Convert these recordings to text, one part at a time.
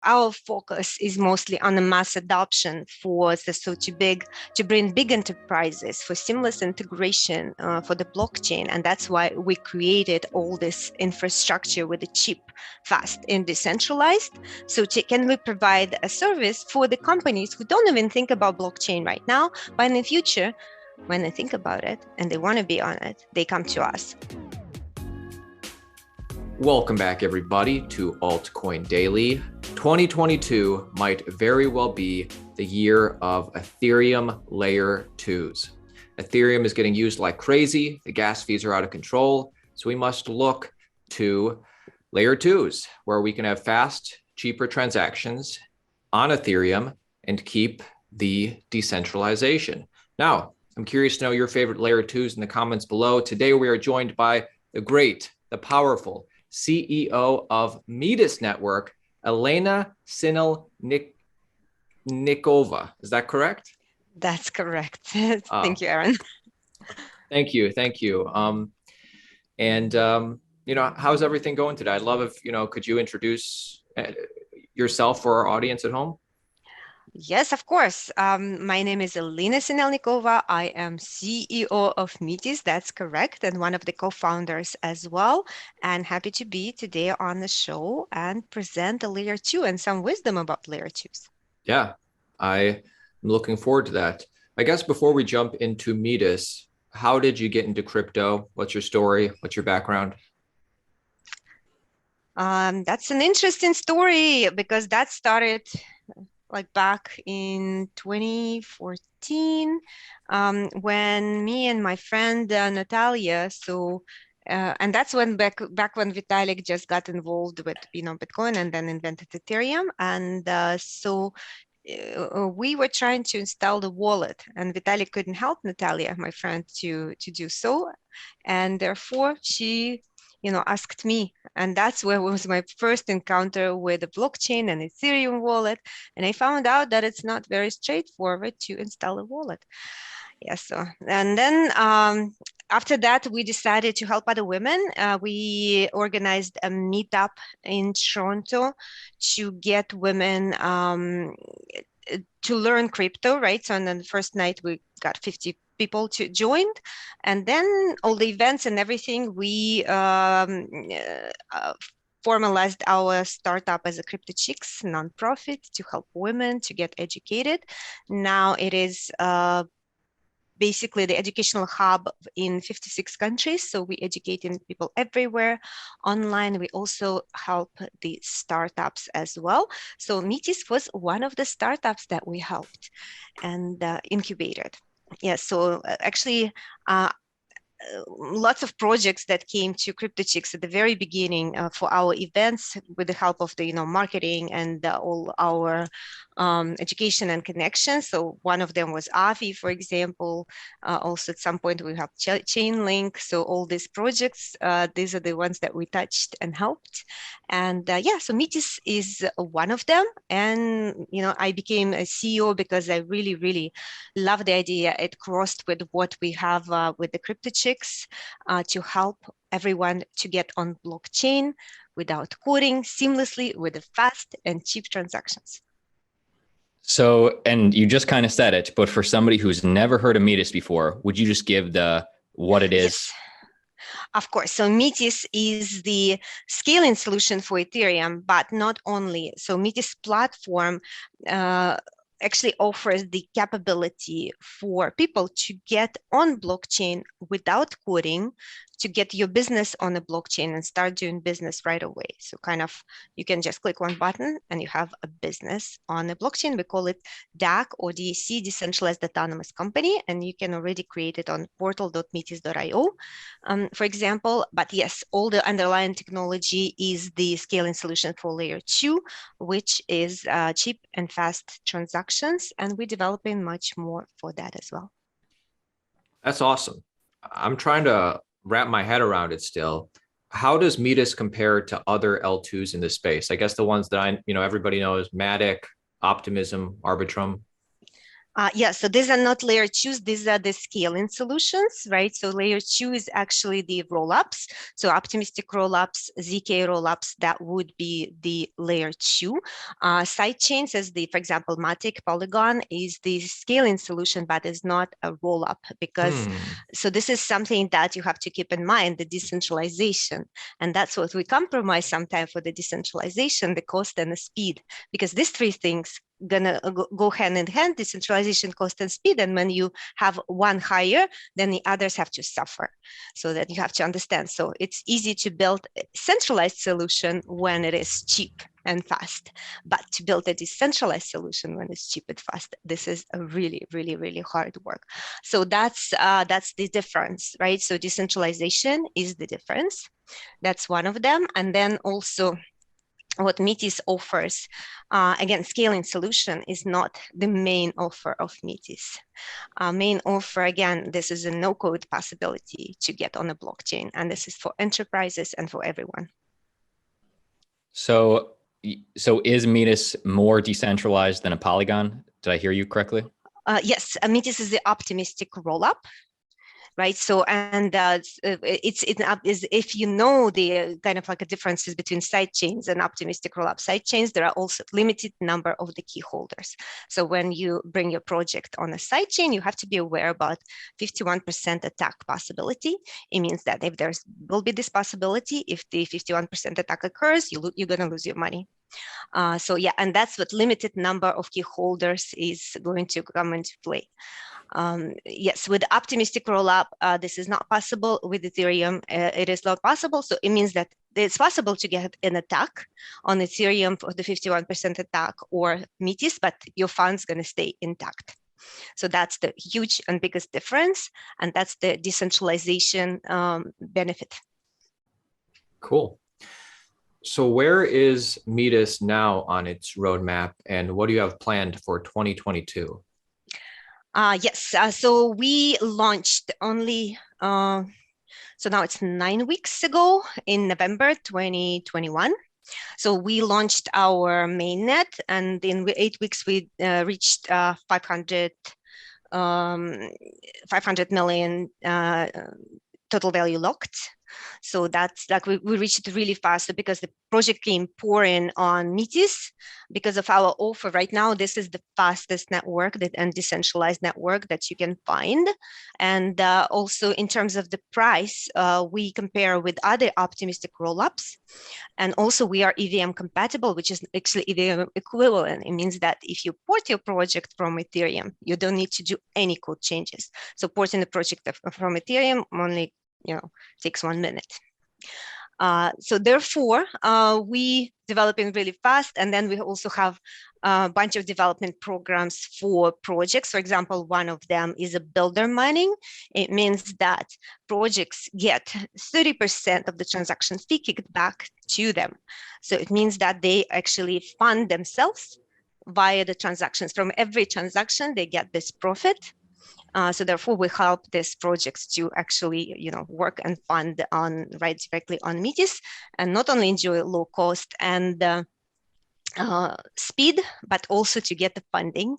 our focus is mostly on the mass adoption to bring big enterprises for seamless integration for the blockchain. And that's why we created all this infrastructure with the cheap, fast, and decentralized. So can we provide a service for the companies who don't even think about blockchain right now, but in the future, when they think about it and they want to be on it, they come to us. Welcome back, everybody, to Altcoin Daily. 2022 might very well be the year of Ethereum Layer 2s. Ethereum is getting used like crazy. The gas fees are out of control. So we must look to Layer 2s, where we can have fast, cheaper transactions on Ethereum and keep the decentralization. Now, I'm curious to know your favorite Layer 2s in the comments below. Today, we are joined by the great, the powerful CEO of Metis Network, Elena Sinelnikova. Is that correct? That's correct. Thank you, Aaron. Thank you. How's everything going today? I'd love if, could you introduce yourself for our audience at home? Yes, of course. My name is Elena Sinelnikova. I am CEO of Metis, that's correct, and one of the co-founders as well. And happy to be today on the show and present a Layer 2 and some wisdom about Layer 2s. Yeah, I'm looking forward to that. I guess before we jump into Metis, how did you get into crypto? What's your story? What's your background? That's an interesting story because that started like back in 2014 when me and my friend Natalia, and that's when back when Vitalik just got involved with Bitcoin and then invented Ethereum, and we were trying to install the wallet, and Vitalik couldn't help Natalia, my friend, to do so, and therefore she asked me. And that's where was my first encounter with the blockchain and Ethereum wallet. And I found out that it's not very straightforward to install a wallet. Yes. So, and then after that, we decided to help other women. We organized a meetup in Toronto to get women to learn crypto, right? So on the first night, we got 50 people to join, and then all the events and everything, we formalized our startup as a Crypto Chicks nonprofit to help women to get educated. Now it is basically the educational hub in 56 countries. So we educating people everywhere online. We also help the startups as well. So Metis was one of the startups that we helped and incubated. Yes, so actually, lots of projects that came to Crypto Chicks at the very beginning for our events with the help of the marketing and all our education and connections. So one of them was Avi, for example. Also at some point we have Chainlink. So all these projects, these are the ones that we touched and helped. And so Metis is one of them. And I became a CEO because I really, really love the idea. It crossed with what we have with the Crypto Chicks to help everyone to get on blockchain without coding, seamlessly with the fast and cheap transactions. So, and you just kind of said it, but for somebody who's never heard of Metis before, would you just give what it is? Yes. Of course. So Metis is the scaling solution for Ethereum, but not only. So Metis platform actually offers the capability for people to get on blockchain without coding, to get your business on the blockchain and start doing business right away. So kind of, you can just click one button and you have a business on the blockchain. We call it DAC or DAC, Decentralized Autonomous Company, and you can already create it on portal.metis.io, for example. But yes, all the underlying technology is the scaling solution for Layer 2, which is cheap and fast transactions, and we're developing much more for that as well. That's awesome. I'm trying to wrap my head around it still. How does Metis compare to other L2s in this space? I guess the ones that everybody knows, Matic, Optimism, Arbitrum. Yeah, so these are not layer 2s, these are the scaling solutions, right? So layer 2 is actually the rollups. So optimistic rollups, ZK rollups, that would be the layer 2. Side chains as the, for example, Matic, Polygon is the scaling solution, but is not a rollup because, so this is something that you have to keep in mind, the decentralization. And that's what we compromise sometimes for the decentralization, the cost and the speed, because these three things gonna go hand in hand, decentralization, cost, and speed. And when you have one higher, then the others have to suffer. So that you have to understand. So it's easy to build a centralized solution when it is cheap and fast, but to build a decentralized solution when it's cheap and fast, this is a really, really, really hard work. So that's the difference, right? So decentralization is the difference. That's one of them. And then also, what Metis offers, again, scaling solution is not the main offer of Metis. Main offer, again, this is a no-code possibility to get on a blockchain, and this is for enterprises and for everyone. So is Metis more decentralized than a Polygon? Did I hear you correctly? Yes, Metis is the optimistic rollup. Right. So, and it's if you know the kind of like a differences between side chains and optimistic rollup side chains, there are also limited number of the key holders. So when you bring your project on a side chain, you have to be aware about 51% attack possibility. It means that if there's will be this possibility, if the 51% attack occurs, you're going to lose your money. So yeah, and that's what limited number of key holders is going to come into play. Yes, with optimistic rollup, this is not possible. With Ethereum, it is not possible. So it means that it's possible to get an attack on Ethereum for the 51% attack or Metis, but your fund's going to stay intact. So that's the huge and biggest difference. And that's the decentralization benefit. Cool. So where is Metis now on its roadmap, and what do you have planned for 2022? Yes, so we launched only, so now it's 9 weeks ago in November 2021. So we launched our mainnet, and in 8 weeks we reached 500 million total value locked. So that's like we reached it really fast because the project came pouring on Metis because of our offer. Right now, this is the fastest network and decentralized network that you can find. And also in terms of the price, we compare with other optimistic rollups. And also we are EVM compatible, which is actually EVM equivalent. It means that if you port your project from Ethereum, you don't need to do any code changes. So porting the project from Ethereum only takes 1 minute. So therefore, we developing really fast. And then we also have a bunch of development programs for projects. For example, one of them is a builder mining. It means that projects get 30% of the transaction fee kicked back to them. So it means that they actually fund themselves via the transactions. From every transaction, they get this profit. So therefore, we help these projects to actually, work and fund right directly on Metis, and not only enjoy low cost and speed, but also to get the funding.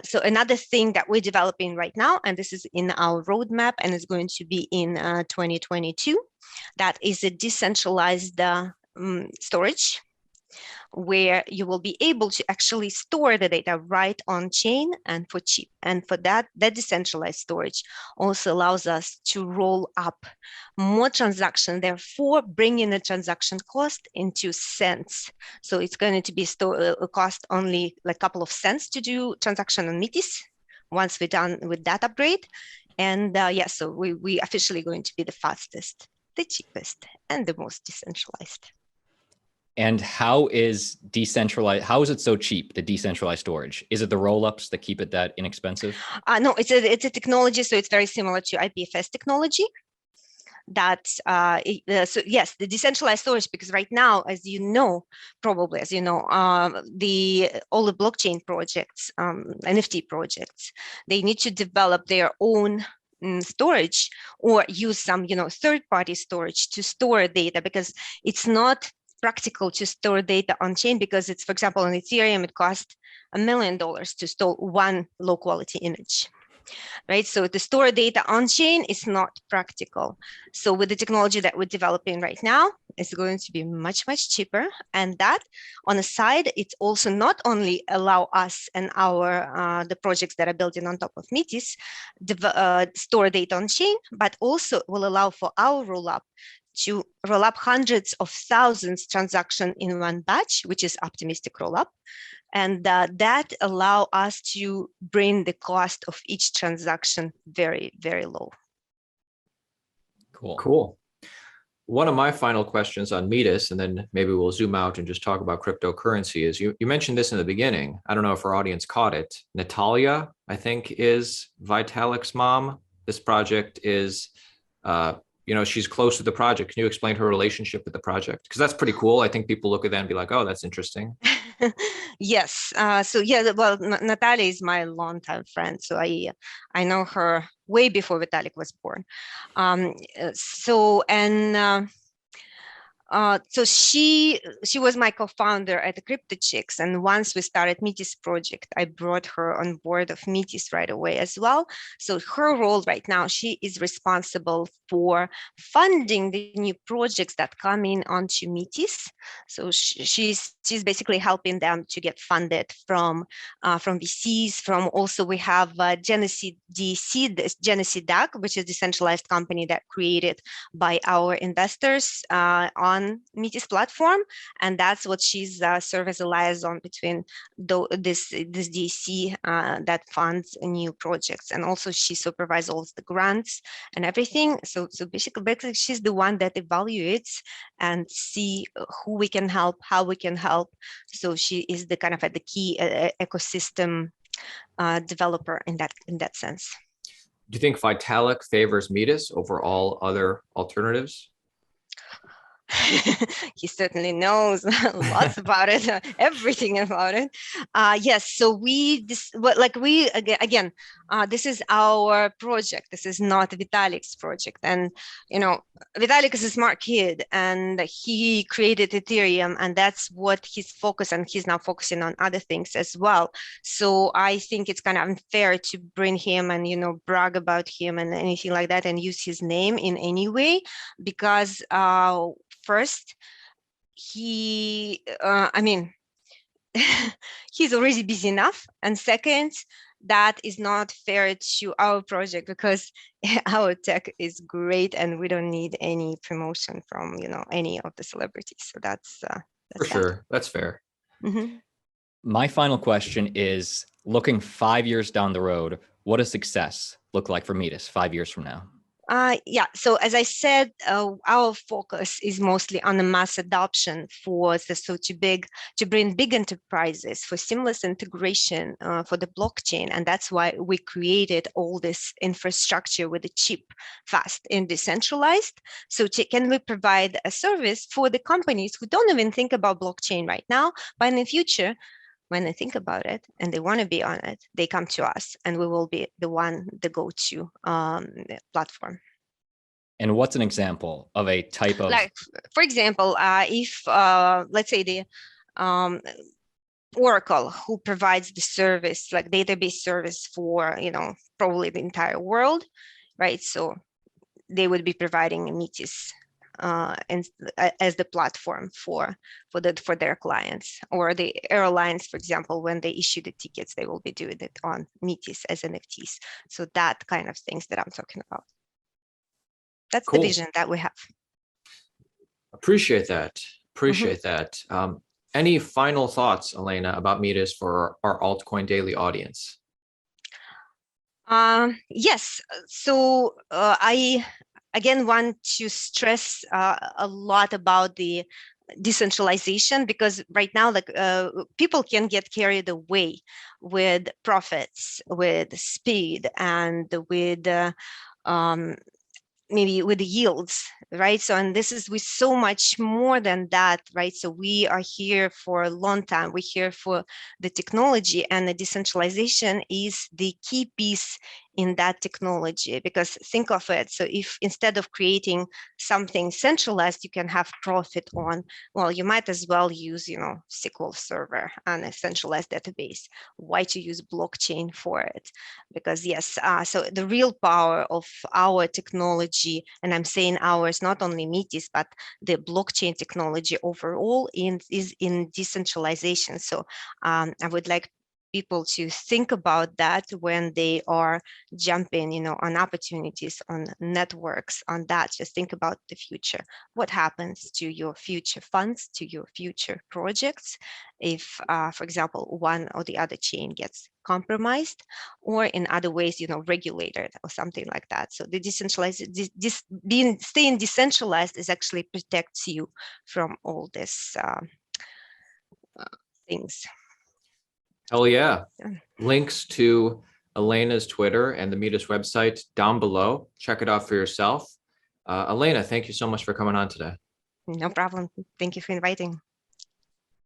So another thing that we're developing right now, and this is in our roadmap and is going to be in 2022, that is a decentralized storage, where you will be able to actually store the data right on chain and for cheap. And for that decentralized storage also allows us to roll up more transaction, therefore bringing the transaction cost into cents. So it's going to be cost only like a couple of cents to do transaction on Metis once we're done with that upgrade. And so we officially going to be the fastest, the cheapest, and the most decentralized. And how is decentralized? How is it so cheap? The decentralized storage, is it the rollups that keep it that inexpensive? No, it's a technology, so it's very similar to IPFS technology. That so yes, the decentralized storage, because right now, all the blockchain projects, NFT projects, they need to develop their own storage or use some third-party storage to store data, because it's not practical to store data on chain because it's, for example, on Ethereum, it costs $1 million to store one low quality image. Right, so to store data on chain is not practical. So with the technology that we're developing right now, it's going to be much cheaper. And that, on the side, it's also not only allow us and our the projects that are building on top of Metis store data on chain, but also will allow for our rollup to roll up hundreds of thousands transactions in one batch, which is optimistic rollup. And that allow us to bring the cost of each transaction very low. Cool. One of my final questions on Metis, and then maybe we'll zoom out and just talk about cryptocurrency, is you mentioned this in the beginning. I don't know if our audience caught it. Natalia, I think, is Vitalik's mom. This project is, she's close to the project. Can you explain her relationship with the project? Because that's pretty cool. I think people look at that and be like, oh, that's interesting. Yes. So yeah, well, Natalia is my longtime friend. So I know her way before Vitalik was born. So she was my co-founder at the Crypto Chicks, and once we started Metis project, I brought her on board of Metis right away as well. So her role right now, she is responsible for funding the new projects that come in onto Metis. So she's basically helping them to get funded from VCs. From also we have Genesis Genesis DAC, which is a decentralized company that created by our investors on Metis platform, and that's what she's serve as a liaison between this DC that funds new projects, and also she supervises all the grants and everything. So basically she's the one that evaluates and see who we can help, how we can help. So she is the kind of the key ecosystem developer in that sense. Do you think Vitalik favors Metis over all other alternatives? He certainly knows lots about it, everything about it. Yes, so this is our project. This is not Vitalik's project. And, Vitalik is a smart kid and he created Ethereum, and that's what he's focused on. He's now focusing on other things as well. So I think it's kind of unfair to bring him and, brag about him and anything like that and use his name in any way, because first, he's already busy enough. And second, that is not fair to our project because our tech is great and we don't need any promotion from, any of the celebrities. So that's for sure. That's fair. Mm-hmm. My final question is, looking 5 years down the road, what does success look like for Metis 5 years from now? Yeah, so as I said, our focus is mostly on the mass adoption to bring big enterprises for seamless integration for the blockchain. And that's why we created all this infrastructure with the cheap, fast, and decentralized. So can we provide a service for the companies who don't even think about blockchain right now, but in the future, when they think about it and they want to be on it, they come to us and we will be the go-to platform. And what's an example of a type of... Like, for example, if, let's say the Oracle, who provides the service, like database service for, probably the entire world, right? So they would be providing a Metis as the platform for their clients, or the airlines, for example, when they issue the tickets, they will be doing it on Metis as NFTs. So that kind of things that I'm talking about. That's cool. The vision that we have. Appreciate that. That. Any final thoughts, Elena, about Metis for our Altcoin Daily audience? Yes. So I again want to stress a lot about the decentralization, because right now, people can get carried away with profits, with speed, and with maybe with the yields, right? So, and this is with so much more than that, right? So we are here for a long time. We're here for the technology, and the decentralization is the key piece in that technology, because think of it. So if instead of creating something centralized, you can have profit on, well, you might as well use, SQL Server and a centralized database. Why to use blockchain for it? Because yes, so the real power of our technology, and I'm saying ours, not only Metis, but the blockchain technology overall is in decentralization. So I would like people to think about that when they are jumping, on opportunities, on networks, on that. Just think about the future. What happens to your future funds, to your future projects, if, for example, one or the other chain gets compromised, or in other ways, regulated or something like that. So the decentralized, staying decentralized is actually protects you from all this things. Hell yeah. Links to Elena's Twitter and the Metis website down below. Check it out for yourself. Elena, thank you so much for coming on today. No problem. Thank you for inviting.